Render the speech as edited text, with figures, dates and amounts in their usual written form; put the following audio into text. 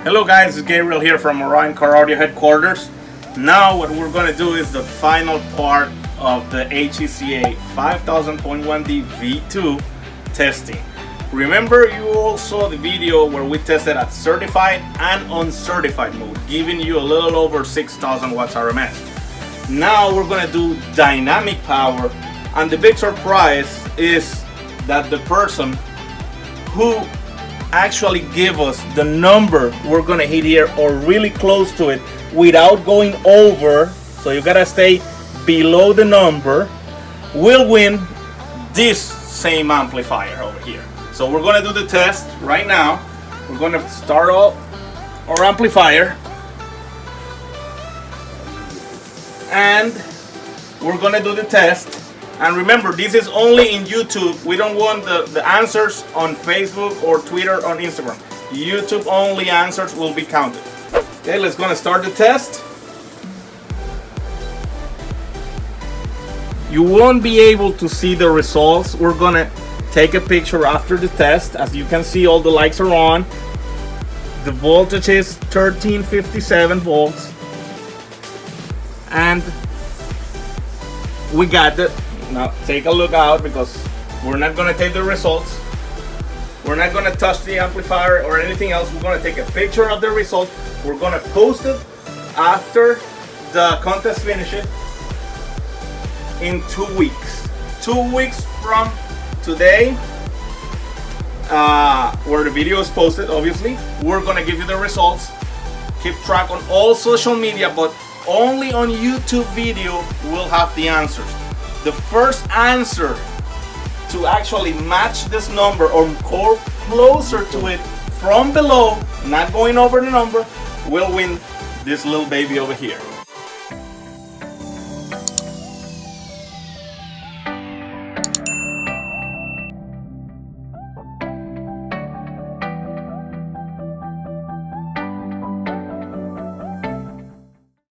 Hello guys, it's Gabriel here from Orion Car Audio headquarters. Now what we're going to do is the final part of the HCCA5000.1DV2 testing. Remember, you all saw the video where we tested at certified and uncertified mode, giving you a little over 6,000 watts RMS. Now we're going to do dynamic power, and the big surprise is that the person who actually give us the number we're gonna hit here or really close to it without going over, so you gotta stay below the number, will win this same amplifier over here. So we're gonna do the test right now. We're gonna start off our amplifier and we're gonna do the test. And remember, this is only in YouTube. We don't want the answers on Facebook or Twitter or Instagram. YouTube only answers will be counted. Okay, let's gonna start the test. You won't be able to see the results. We're gonna take a picture after the test. As you can see, all the lights are on. The voltage is 1357 volts. And we got the. Now take a look out, because we're not going to take the results. We're not going to touch the amplifier or anything else. We're going to take a picture of the result. We're going to post it after the contest finishes in 2 weeks. 2 weeks from today, where the video is posted, obviously. We're going to give you the results. Keep track on all social media, but only on YouTube video we'll have the answers. The first answer to actually match this number or go closer to it from below, not going over the number, will win this little baby over here.